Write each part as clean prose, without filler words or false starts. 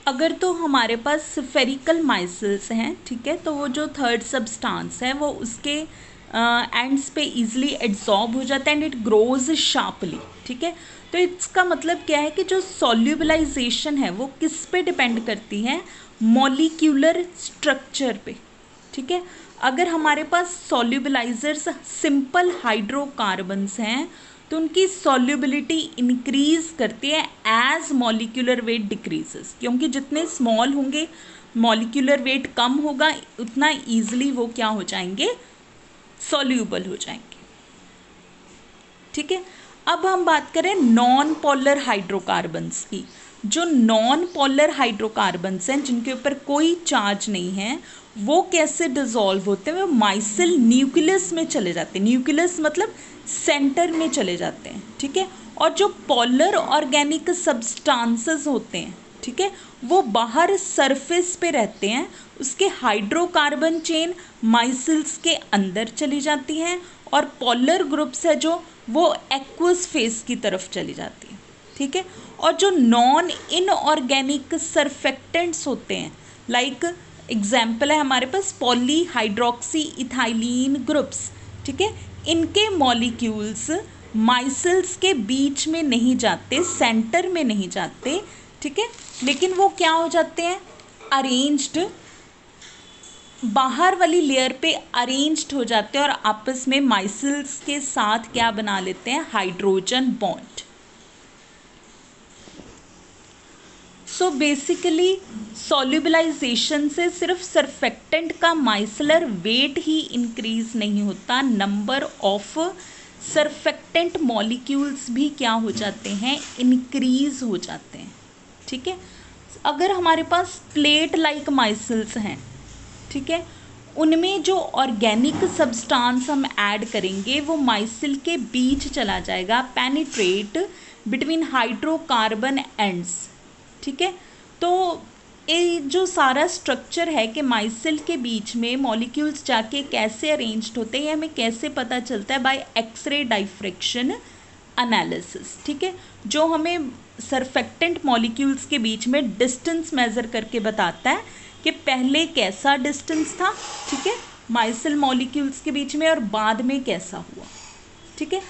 अगर तो हमारे पास स्फेरिकल माइसिल्स हैं, ठीक है, तो वो जो थर्ड सब्सटेंस है वो उसके एंड्स पे इजीली एड्सॉर्ब हो जाता है एंड इट ग्रोज शार्पली, ठीक है। तो इसका मतलब क्या है कि जो सॉल्युबलाइजेशन है वो किस पे डिपेंड करती है, मॉलिक्यूलर स्ट्रक्चर पे, ठीक है। अगर हमारे पास सॉल्युबलाइजर्स सिंपल हाइड्रोकार्बन्स हैं तो उनकी सॉल्युबिलिटी इंक्रीज करती है एज मॉलिक्यूलर वेट डिक्रीजेस, क्योंकि जितने स्मॉल होंगे मॉलिक्यूलर वेट कम होगा उतना ईजिली वो क्या हो जाएंगे, सॉल्यूबल हो जाएंगे, ठीक है। अब हम बात करें नॉन पोलर हाइड्रोकार्बन्स की। जो नॉन पोलर हाइड्रोकार्बन्स हैं जिनके ऊपर कोई चार्ज नहीं है वो कैसे डिसॉल्व होते हैं, वो माइसिल न्यूक्लियस में चले जाते हैं, न्यूक्लियस मतलब सेंटर में चले जाते हैं, ठीक है। और जो पोलर ऑर्गेनिक सब्सटेंसेस होते हैं, ठीक है, वो बाहर सरफेस पे रहते हैं, उसके हाइड्रोकार्बन चेन माइसिल्स के अंदर चली जाती हैं और पोलर ग्रुप्स है जो वो एक्वस फेज की तरफ चली जाती है, ठीक है। और जो नॉन इनऑर्गेनिक सरफेक्टेंट्स होते हैं, लाइक एग्जाम्पल है हमारे पास पॉली हाइड्रोक्सी इथाइलिन ग्रुप्स, ठीक है, इनके मॉलिक्यूल्स माइसिल्स के बीच में नहीं जाते, सेंटर में नहीं जाते, ठीक है, लेकिन वो क्या हो जाते हैं, अरेंज्ड, बाहर वाली लेयर पे अरेंज्ड हो जाते हैं और आपस में माइसिल्स के साथ क्या बना लेते हैं, हाइड्रोजन बॉन्ड। सो बेसिकली सॉल्युबलाइजेशन से सिर्फ सरफेक्टेंट का माइसिलर वेट ही इंक्रीज नहीं होता, नंबर ऑफ सरफेक्टेंट मॉलिक्यूल्स भी क्या हो जाते हैं, इंक्रीज हो जाते हैं, ठीक है। अगर हमारे पास प्लेट लाइक माइसिल्स हैं, ठीक है, उनमें जो ऑर्गेनिक सब्सटेंस हम ऐड करेंगे वो माइसिल के बीच चला जाएगा, पेनिट्रेट बिटवीन हाइड्रोकार्बन एंड्स, ठीक है। तो ये जो सारा स्ट्रक्चर है कि माइसिल के बीच में मॉलिक्यूल्स जाके कैसे अरेंज्ड होते हैं, हमें कैसे पता चलता है, बाय एक्सरे डाइफ्रैक्शन एनालिसिस, ठीक है, जो हमें सरफेक्टेंट मॉलिक्यूल्स के बीच में डिस्टेंस मेजर करके बताता है कि पहले कैसा डिस्टेंस था, ठीक है, माइसिल मॉलिक्यूल्स के बीच में और बाद में कैसा हुआ, ठीक है।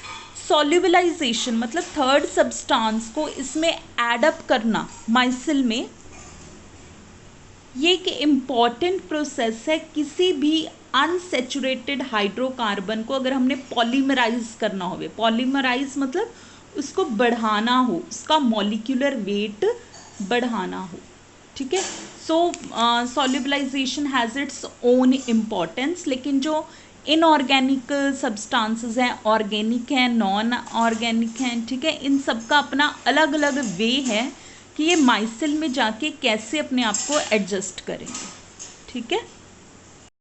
सॉल्युबलाइजेशन मतलब थर्ड सब्सटेंस को इसमें एडअप करना माइसिल में, ये एक इम्पॉर्टेंट प्रोसेस है। किसी भी अनसेचुरेटेड हाइड्रोकार्बन को अगर हमने पॉलीमराइज करना हो, पॉलीमराइज मतलब उसको बढ़ाना हो, उसका मॉलिक्यूलर वेट बढ़ाना हो, ठीक है। सो सॉल्युबलाइजेशन हैज़ इट्स ओन इम्पॉर्टेंस, लेकिन जो इनऑर्गेनिक सब्सटेंसेस हैं, ऑर्गेनिक हैं, नॉन ऑर्गेनिक हैं, ठीक है, इन सब का अपना अलग अलग वे है कि ये माइसिल में जाके कैसे अपने आप को एडजस्ट करेंगे, ठीक है।